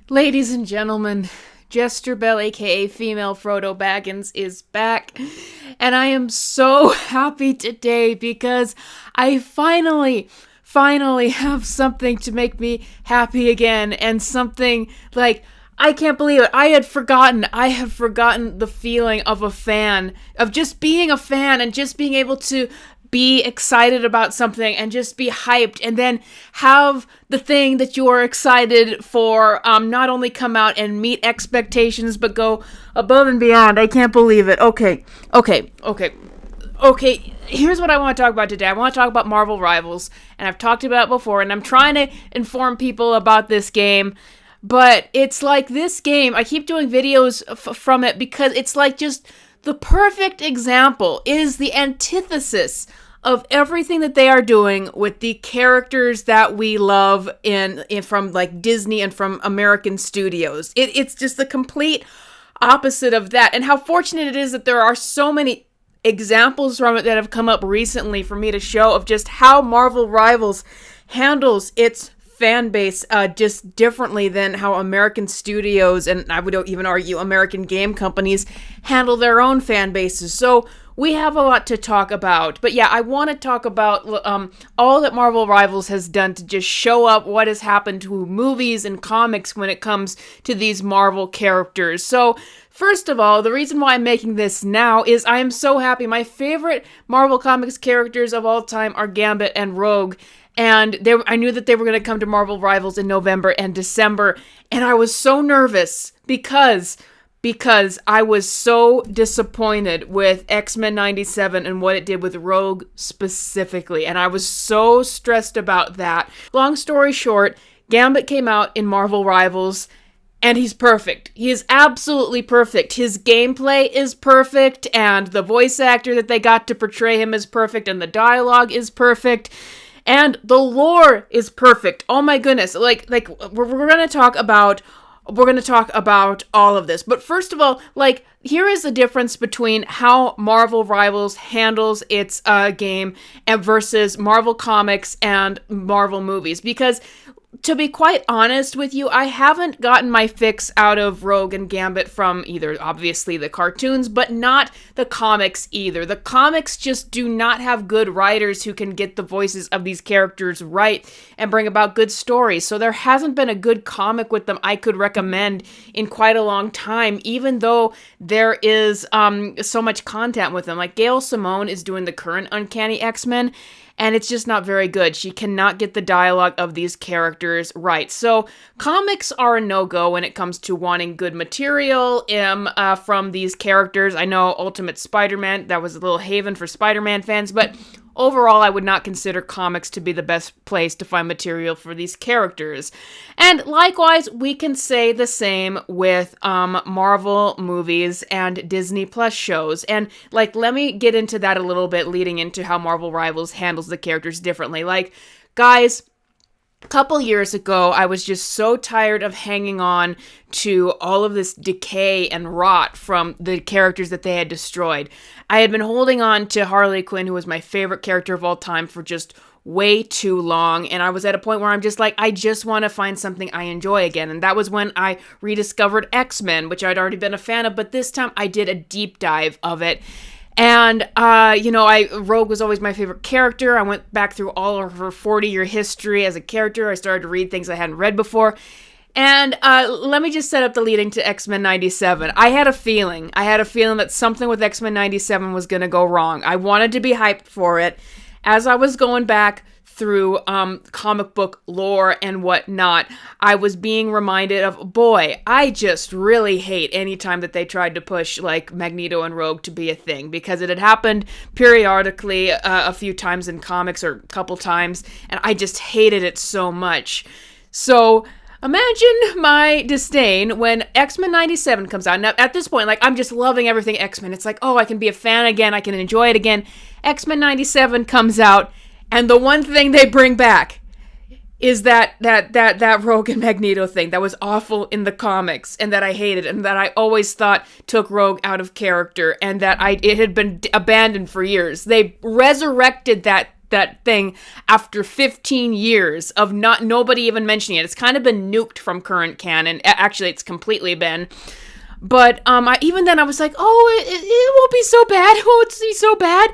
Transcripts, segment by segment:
Ladies and gentlemen, Jester Bell, aka Female Frodo Baggins, is back. And I am so happy today because I finally have something to make me happy again. And something like, I can't believe it. I have forgotten the feeling of a fan, of just being a fan and just being able to be excited about something and just be hyped, and then have the thing that you're excited for not only come out and meet expectations but go above and beyond. I can't believe it. Okay. Here's what I want to talk about today. I want to talk about Marvel Rivals, and I've talked about it before, and I'm trying to inform people about this game. But it's like this game, I keep doing videos from it because it's like just the perfect example. It is the antithesis of everything that they are doing with the characters that we love in from like Disney and from American studios. It's just the complete opposite of that. And how fortunate it is that there are so many examples from it that have come up recently for me to show of just how Marvel Rivals handles its fan base just differently than how American studios, and I would even argue American game companies, handle their own fan bases. So we have a lot to talk about. But yeah, I want to talk about all that Marvel Rivals has done to just show up what has happened to movies and comics when it comes to these Marvel characters. So first of all, the reason why I'm making this now is I am so happy. My favorite Marvel Comics characters of all time are Gambit and Rogue. And I knew that they were going to come to Marvel Rivals in November and December. And I was so nervous because I was so disappointed with X-Men 97 and what it did with Rogue specifically. And I was so stressed about that. Long story short, Gambit came out in Marvel Rivals, and he's perfect. He is absolutely perfect. His gameplay is perfect, and the voice actor that they got to portray him is perfect, and the dialogue is perfect. And the lore is perfect. Oh my goodness. Like we're going to talk about all of this. But first of all, here is the difference between how Marvel Rivals handles its game and versus Marvel Comics and Marvel movies. Because to be quite honest with you, I haven't gotten my fix out of Rogue and Gambit from either, obviously, the cartoons, but not the comics either. The comics just do not have good writers who can get the voices of these characters right and bring about good stories. So there hasn't been a good comic with them I could recommend in quite a long time, even though there is so much content with them. Like Gail Simone is doing the current Uncanny X-Men, and it's just not very good. She cannot get the dialogue of these characters right. So comics are a no-go when it comes to wanting good material from these characters. I know Ultimate Spider-Man, that was a little haven for Spider-Man fans, but overall, I would not consider comics to be the best place to find material for these characters. And likewise, we can say the same with Marvel movies and Disney Plus shows. And let me get into that a little bit, leading into how Marvel Rivals handles the characters differently. Guys, a couple years ago, I was just so tired of hanging on to all of this decay and rot from the characters that they had destroyed. I had been holding on to Harley Quinn, who was my favorite character of all time, for just way too long, and I was at a point where I'm just like, I just want to find something I enjoy again. And that was when I rediscovered X-Men, which I'd already been a fan of, but this time I did a deep dive of it. And, Rogue was always my favorite character. I went back through all of her 40-year history as a character. I started to read things I hadn't read before. And let me just set up the leading to X-Men 97. I had a feeling that something with X-Men 97 was going to go wrong. I wanted to be hyped for it. As I was going back through comic book lore and whatnot, I was being reminded of, boy, I just really hate any time that they tried to push Magneto and Rogue to be a thing, because it had happened periodically a few times in comics, or a couple times, and I just hated it so much. So imagine my disdain when X-Men 97 comes out. Now, at this point, I'm just loving everything X-Men. It's like, oh, I can be a fan again. I can enjoy it again. X-Men 97 comes out, and the one thing they bring back is that Rogue and Magneto thing that was awful in the comics, and that I hated, and that I always thought took Rogue out of character, and that it had been abandoned for years. They resurrected that that thing after 15 years of nobody even mentioning it. It's kind of been nuked from current canon. Actually, it's completely been. But even then I was like, oh, it won't be so bad. It won't be so bad.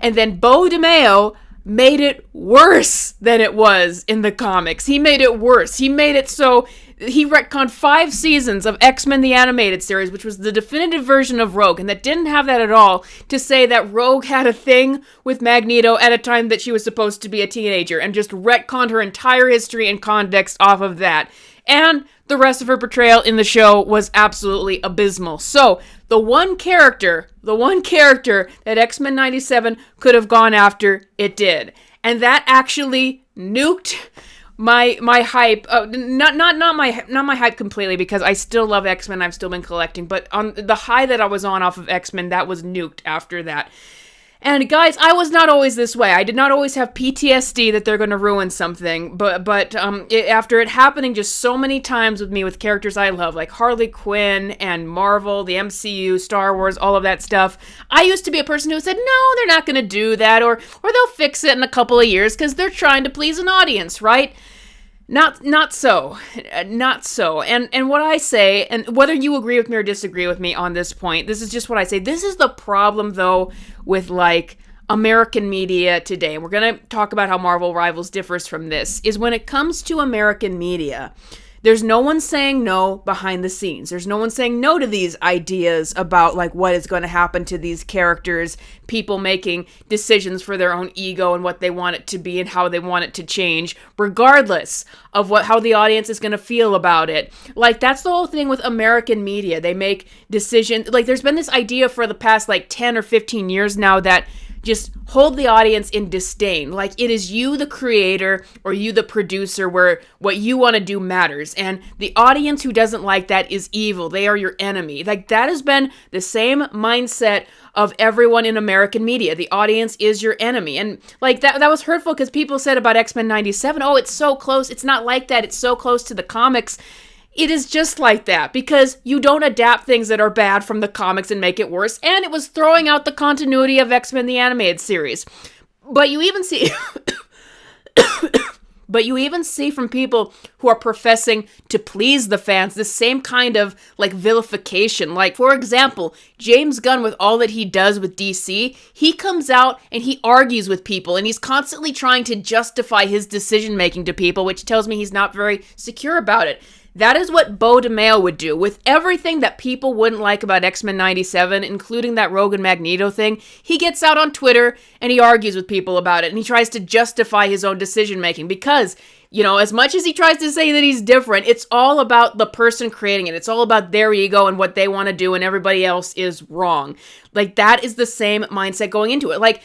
And then Beau DeMayo made it worse than it was in the comics. He made it worse. He made it so he retconned 5 seasons of X-Men the Animated Series, which was the definitive version of Rogue, and that didn't have that at all, to say that Rogue had a thing with Magneto at a time that she was supposed to be a teenager, and just retconned her entire history and context off of that. And the rest of her portrayal in the show was absolutely abysmal. So, the one character that X-Men 97 could have gone after, it did. And that actually nuked my hype. Not my hype completely, because I still love X-Men. I've still been collecting, but on the high that I was on off of X-Men, that was nuked after that. And guys, I was not always this way. I did not always have PTSD that they're going to ruin something, but after it happening just so many times with me with characters I love, like Harley Quinn and Marvel, the MCU, Star Wars, all of that stuff, I used to be a person who said, no, they're not going to do that, or they'll fix it in a couple of years because they're trying to please an audience, right? Not so. And what I say, and whether you agree with me or disagree with me on this point, this is just what I say. This is the problem, though, with, like, American media today. And we're going to talk about how Marvel Rivals differs from this, is when it comes to American media, there's no one saying no behind the scenes. There's no one saying no to these ideas about, like, what is going to happen to these characters, people making decisions for their own ego and what they want it to be and how they want it to change, regardless of how the audience is going to feel about it. Like, that's the whole thing with American media. They make decisions. Like, there's been this idea for the past, like, 10 or 15 years now that just hold the audience in disdain. Like, it is you, the creator, or you, the producer, where what you want to do matters. And the audience who doesn't like that is evil. They are your enemy. Like, that has been the same mindset of everyone in American media. The audience is your enemy. And, like, that was hurtful because people said about X-Men 97, oh, it's so close. It's not like that. It's so close to the comics. It is just like that, because you don't adapt things that are bad from the comics and make it worse, and it was throwing out the continuity of X-Men the Animated Series. But you even see from people who are professing to please the fans the same kind of, like, vilification. Like, for example, James Gunn, with all that he does with DC, he comes out and he argues with people, and he's constantly trying to justify his decision-making to people, which tells me he's not very secure about it. That is what Beau DeMayo would do with everything that people wouldn't like about X-Men 97, including that Rogue and Magneto thing. He gets out on Twitter and he argues with people about it, and he tries to justify his own decision-making because, you know, as much as he tries to say that he's different, it's all about the person creating it. It's all about their ego and what they want to do, and everybody else is wrong. Like, that is the same mindset going into it. Like,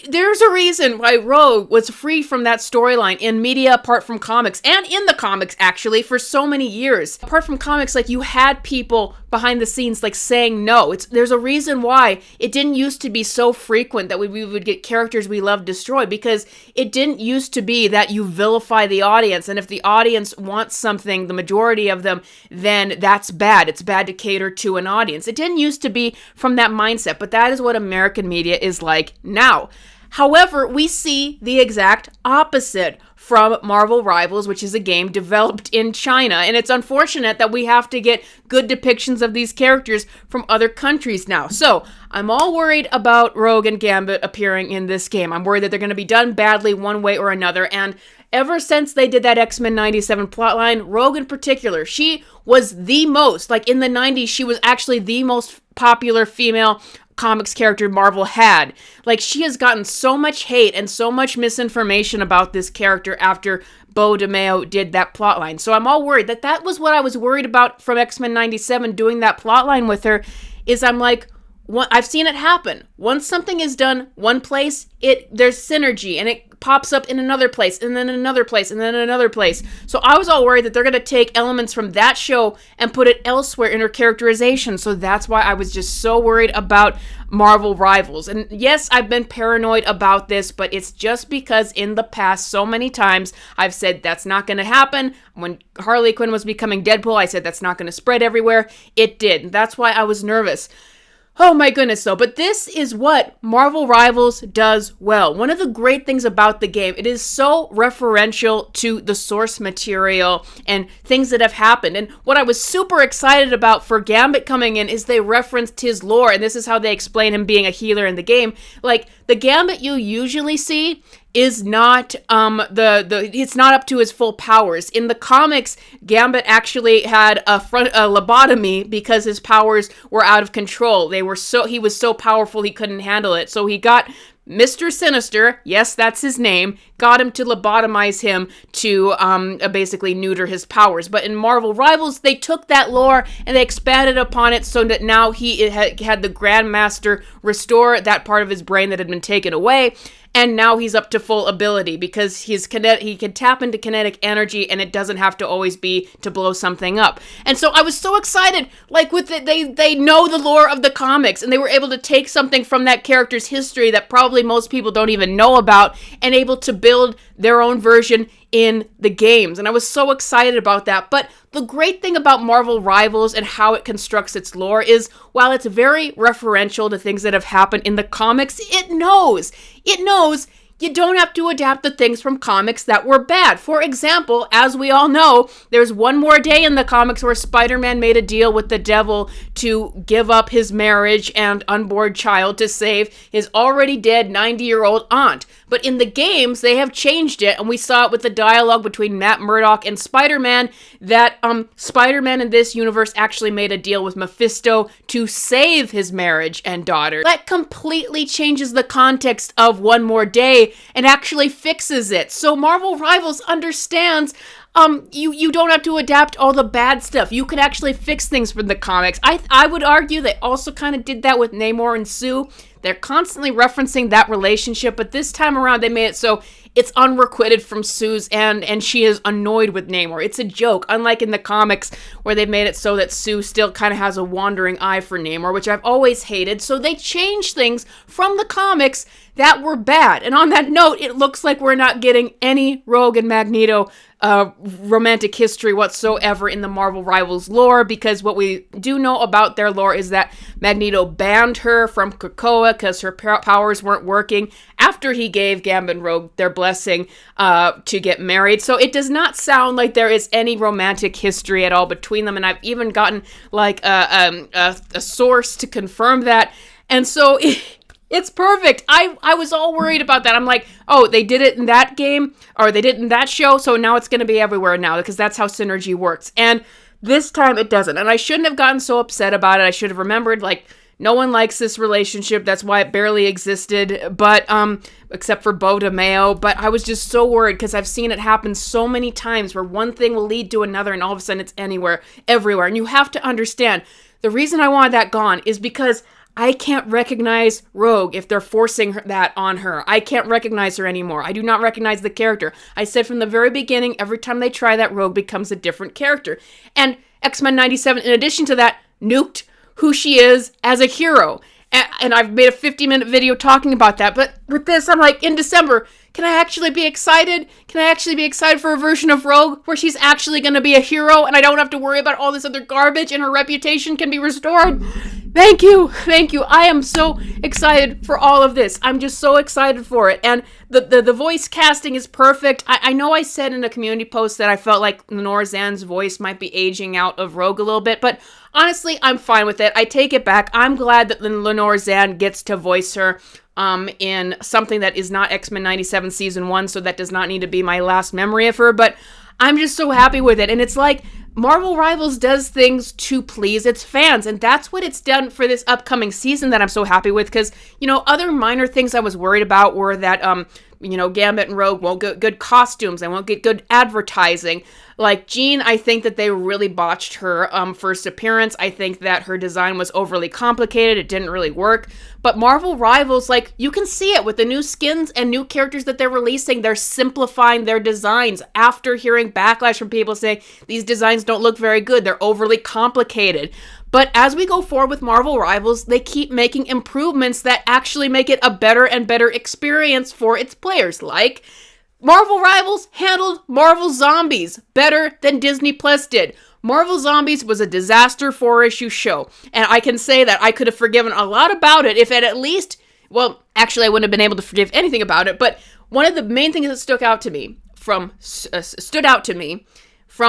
there's a reason why Rogue was free from that storyline in media apart from comics, and in the comics, actually, for so many years. Apart from comics, like, you had people behind the scenes, like, saying no. There's a reason why it didn't used to be so frequent that we would get characters we love destroyed, because it didn't used to be that you vilify the audience, and if the audience wants something, the majority of them, then that's bad. It's bad to cater to an audience. It didn't used to be from that mindset, but that is what American media is like now. However, we see the exact opposite from Marvel Rivals, which is a game developed in China. And it's unfortunate that we have to get good depictions of these characters from other countries now. So, I'm all worried about Rogue and Gambit appearing in this game. I'm worried that they're going to be done badly one way or another. And ever since they did that X-Men 97 plotline, Rogue in particular, she was the most, like, in the 90s, she was actually the most popular female comics character Marvel had. Like, she has gotten so much hate and so much misinformation about this character after Beau DeMayo did that plotline. So I'm all worried that was what I was worried about from X-Men 97 doing that plotline with her, is I'm like, I've seen it happen. Once something is done one place, there's synergy, and it pops up in another place, and then another place, and then another place. So I was all worried that they're going to take elements from that show and put it elsewhere in her characterization. So that's why I was just so worried about Marvel Rivals. And yes, I've been paranoid about this, but it's just because in the past so many times I've said that's not going to happen. When Harley Quinn was becoming Deadpool, I said that's not going to spread everywhere. It did. That's why I was nervous. Oh my goodness, though. But this is what Marvel Rivals does well. One of the great things about the game, it is so referential to the source material and things that have happened. And what I was super excited about for Gambit coming in is they referenced his lore, and this is how they explain him being a healer in the game. Like, the Gambit you usually see is not it's not up to his full powers. In the comics, Gambit actually had a lobotomy because his powers were out of control. He was so powerful he couldn't handle it. So he got Mr. Sinister, yes, that's his name, got him to lobotomize him to basically neuter his powers. But in Marvel Rivals, they took that lore and they expanded upon it so that now he had the Grandmaster restore that part of his brain that had been taken away. And now he's up to full ability because he can tap into kinetic energy and it doesn't have to always be to blow something up. And so I was so excited, like with it, they know the lore of the comics and they were able to take something from that character's history that probably most people don't even know about and able to build their own version in the games. And I was so excited about that. But the great thing about Marvel Rivals and how it constructs its lore is, while it's very referential to things that have happened in the comics, it knows you don't have to adapt the things from comics that were bad. For example, as we all know, there's one more day in the comics where Spider-Man made a deal with the devil to give up his marriage and unborn child to save his already dead 90-year-old aunt. But in the games, they have changed it, and we saw it with the dialogue between Matt Murdock and Spider-Man, that Spider-Man in this universe actually made a deal with Mephisto to save his marriage and daughter. That completely changes the context of One More Day and actually fixes it. So Marvel Rivals understands you don't have to adapt all the bad stuff. You could actually fix things from the comics. I would argue they also kind of did that with Namor and Sue. They're constantly referencing that relationship, but this time around they made it so it's unrequited from Sue's and she is annoyed with Namor. It's a joke, unlike in the comics where they made it so that Sue still kind of has a wandering eye for Namor, which I've always hated. So they changed things from the comics that were bad. And on that note, it looks like we're not getting any Rogue and Magneto romantic history whatsoever in the Marvel Rivals lore, because what we do know about their lore is that Magneto banned her from Krakoa because her powers weren't working after he gave Gambit and Rogue their blessing to get married. So it does not sound like there is any romantic history at all between them, and I've even gotten like a source to confirm that. And so it's perfect. I was all worried about that. I'm like, oh, they did it in that game, or they did it in that show, so now it's going to be everywhere now, because that's how synergy works. And this time it doesn't. And I shouldn't have gotten so upset about it. I should have remembered, like, no one likes this relationship. That's why it barely existed, but except for Bo DeMeo. But I was just so worried because I've seen it happen so many times where one thing will lead to another and all of a sudden it's everywhere. And you have to understand, the reason I wanted that gone is because I can't recognize Rogue if they're forcing that on her. I can't recognize her anymore. I do not recognize the character. I said from the very beginning, every time they try that, Rogue becomes a different character. And X-Men 97, in addition to that, nuked who she is as a hero. And I've made a 50-minute video talking about that. But with this, I'm like, in December, can I actually be excited? Can I actually be excited for a version of Rogue where she's actually going to be a hero and I don't have to worry about all this other garbage and her reputation can be restored? Thank you. Thank you. I am so excited for all of this. I'm just so excited for it. And the voice casting is perfect. I know I said in a community post that I felt like Lenore Zan's voice might be aging out of Rogue a little bit, but honestly, I'm fine with it. I take it back. I'm glad that Lenore Zan gets to voice her in something that is not X-Men 97 Season 1, so that does not need to be my last memory of her, but I'm just so happy with it. And it's like, Marvel Rivals does things to please its fans, and that's what it's done for this upcoming season that I'm so happy with, because, you know, other minor things I was worried about were that, you know, Gambit and Rogue won't get good costumes, they won't get good advertising. Like Jean, I think that they really botched her first appearance. I think that her design was overly complicated. It didn't really work. But Marvel Rivals, like, you can see it with the new skins and new characters that they're releasing. They're simplifying their designs after hearing backlash from people saying these designs don't look very good. They're overly complicated. But as we go forward with Marvel Rivals, they keep making improvements that actually make it a better and better experience for its players. Like, Marvel Rivals handled Marvel Zombies better than Disney Plus did. Marvel Zombies was a disaster 4-issue show, and I can say that I could have forgiven a lot about it if it at least, well, actually I wouldn't have been able to forgive anything about it, but one of the main things that stood out to me from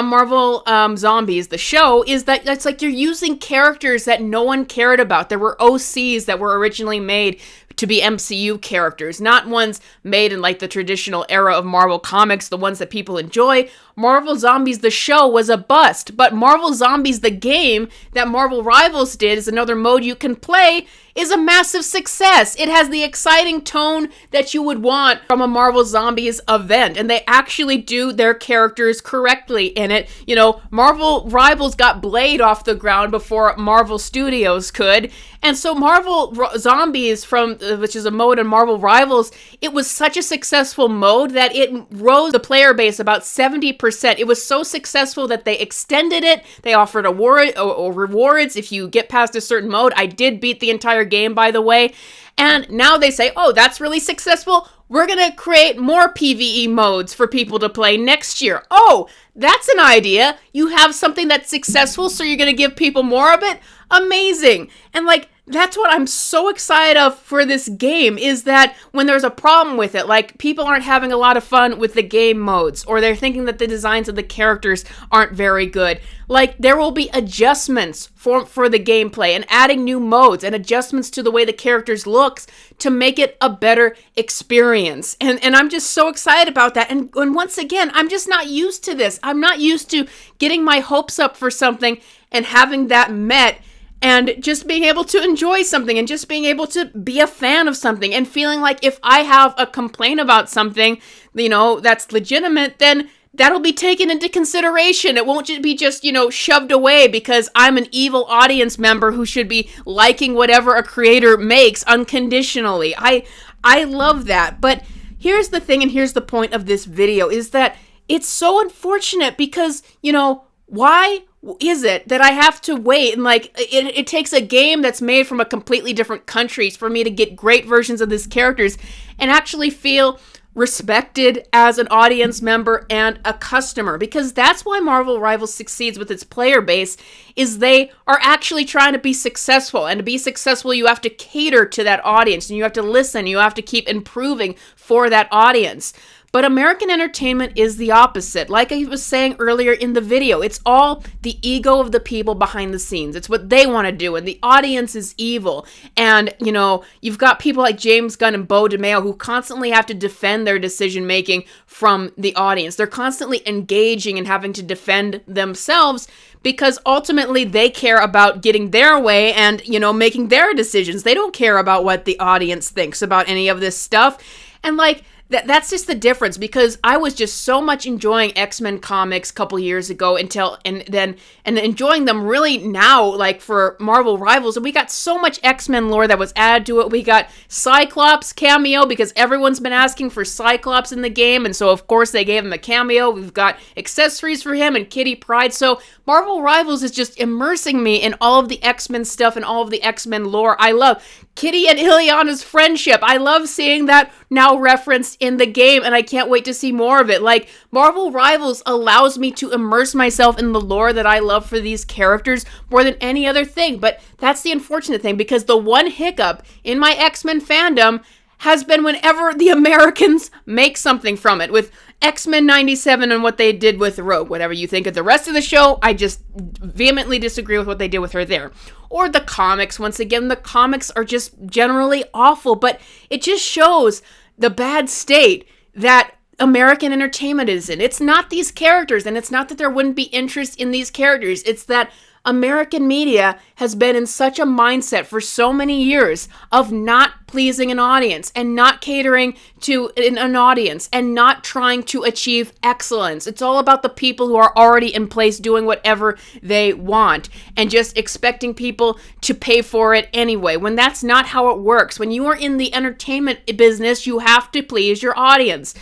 Marvel Zombies, the show, is that it's like you're using characters that no one cared about. There were OCs that were originally made to be MCU characters, not ones made in like the traditional era of Marvel Comics, the ones that people enjoy. Marvel Zombies, the show, was a bust, but Marvel Zombies, the game that Marvel Rivals did, is another mode you can play, is a massive success. It has the exciting tone that you would want from a Marvel Zombies event, and they actually do their characters correctly in it. You know, Marvel Rivals got Blade off the ground before Marvel Studios could, and so Marvel Zombies, which is a mode in Marvel Rivals, it was such a successful mode that it rose the player base about 70%. It was so successful that they extended it. They offered rewards if you get past a certain mode. I did beat the entire game, by the way. And now they say, oh, that's really successful. We're going to create more PvE modes for people to play next year. Oh, that's an idea. You have something that's successful, so you're going to give people more of it? Amazing. And like, that's what I'm so excited of for this game, is that when there's a problem with it, like people aren't having a lot of fun with the game modes, or they're thinking that the designs of the characters aren't very good, like there will be adjustments for the gameplay and adding new modes and adjustments to the way the characters looks to make it a better experience. And I'm just so excited about that. And once again, I'm just not used to this. I'm not used to getting my hopes up for something and having that met, and just being able to enjoy something and just being able to be a fan of something and feeling like if I have a complaint about something, you know, that's legitimate, then that'll be taken into consideration. It won't be just, you know, shoved away because I'm an evil audience member who should be liking whatever a creator makes unconditionally. I love that. But here's the thing, and here's the point of this video, is that it's so unfortunate because, you know, why is it that I have to wait, and like it takes a game that's made from a completely different country for me to get great versions of these characters and actually feel respected as an audience member and a customer? Because that's why Marvel Rivals succeeds with its player base, is they are actually trying to be successful, and to be successful you have to cater to that audience, and you have to listen, you have to keep improving for that audience. But American entertainment is the opposite. Like I was saying earlier in the video, it's all the ego of the people behind the scenes. It's what they want to do, and the audience is evil. And, you know, you've got people like James Gunn and Beau DeMayo who constantly have to defend their decision-making from the audience. They're constantly engaging and having to defend themselves because ultimately they care about getting their way and, you know, making their decisions. They don't care about what the audience thinks about any of this stuff. And, like, that's just the difference, because I was just so much enjoying X-Men comics a couple years ago and enjoying them really now, like for Marvel Rivals, and we got so much X-Men lore that was added to it. We got Cyclops cameo because everyone's been asking for Cyclops in the game, and so of course they gave him a cameo. We've got accessories for him and Kitty Pryde. So Marvel Rivals is just immersing me in all of the X-Men stuff and all of the X-Men lore. I love Kitty and Ileana's friendship. I love seeing that now referenced in the game, and I can't wait to see more of it. Like, Marvel Rivals allows me to immerse myself in the lore that I love for these characters more than any other thing. But that's the unfortunate thing, because the one hiccup in my X-Men fandom has been whenever the Americans make something from it, with X-Men 97 and what they did with Rogue. Whatever you think of the rest of the show, I just vehemently disagree with what they did with her there. Or the comics. Once again, the comics are just generally awful, but it just shows the bad state that American entertainment is in. It's not these characters, and it's not that there wouldn't be interest in these characters. It's that American media has been in such a mindset for so many years of not pleasing an audience and not catering to an audience and not trying to achieve excellence. It's all about the people who are already in place doing whatever they want and just expecting people to pay for it anyway, when that's not how it works. When you are in the entertainment business, you have to please your audience.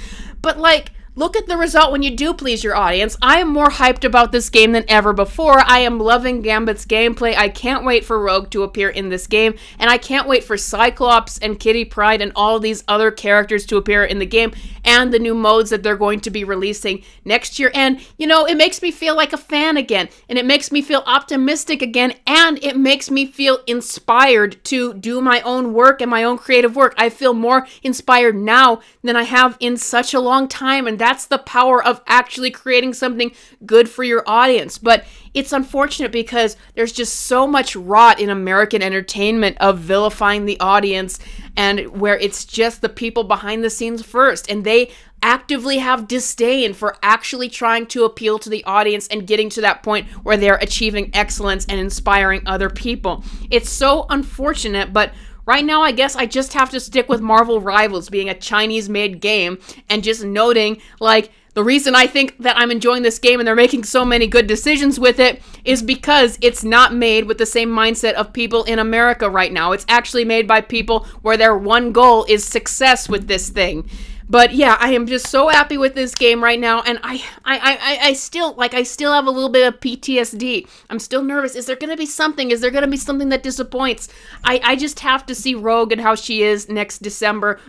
But like, look at the result when you do please your audience. I am more hyped about this game than ever before. I am loving Gambit's gameplay. I can't wait for Rogue to appear in this game, and I can't wait for Cyclops and Kitty Pryde and all these other characters to appear in the game, and the new modes that they're going to be releasing next year. And, you know, it makes me feel like a fan again, and it makes me feel optimistic again, and it makes me feel inspired to do my own work and my own creative work. I feel more inspired now than I have in such a long time, and that's the power of actually creating something good for your audience. But it's unfortunate because there's just so much rot in American entertainment of vilifying the audience, and where it's just the people behind the scenes first, and they actively have disdain for actually trying to appeal to the audience and getting to that point where they're achieving excellence and inspiring other people. It's so unfortunate, but right now, I guess I just have to stick with Marvel Rivals being a Chinese-made game and just noting, like, the reason I think that I'm enjoying this game and they're making so many good decisions with it is because it's not made with the same mindset of people in America right now. It's actually made by people where their one goal is success with this thing. But yeah, I am just so happy with this game right now, and I still have a little bit of PTSD. I'm still nervous. Is there gonna be something? Is there gonna be something that disappoints? I just have to see Rogue and how she is this December,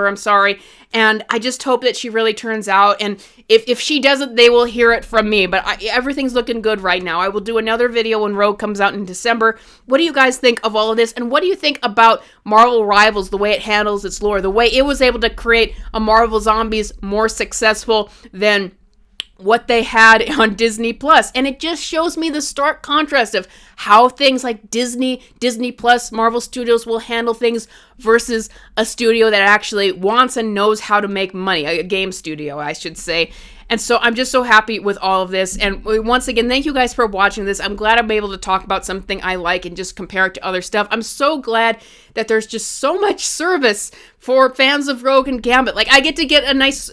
I'm sorry, and I just hope that she really turns out, and if she doesn't, they will hear it from me, but everything's looking good right now. I will do another video when Rogue comes out in December. What do you guys think of all of this, and what do you think about Marvel Rivals, the way it handles its lore, the way it was able to create a Marvel Zombies more successful than what they had on Disney Plus? And it just shows me the stark contrast of how things like Disney Plus, Marvel Studios will handle things versus a studio that actually wants and knows how to make money, a game studio, I should say. And so I'm just so happy with all of this. And once again, thank you guys for watching this. I'm glad I'm able to talk about something I like and just compare it to other stuff. I'm so glad that there's just so much service for fans of Rogue and Gambit. Like, I get to get a nice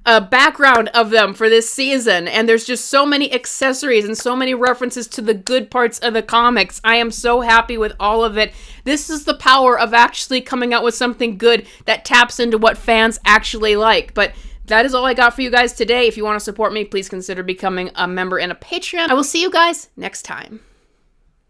background of them for this season. And there's just so many accessories and so many references to the good parts of the comics. I am so happy with all of it. This is the power of actually coming out with something good that taps into what fans actually like. But that is all I got for you guys today. If you want to support me, please consider becoming a member and a Patreon. I will see you guys next time.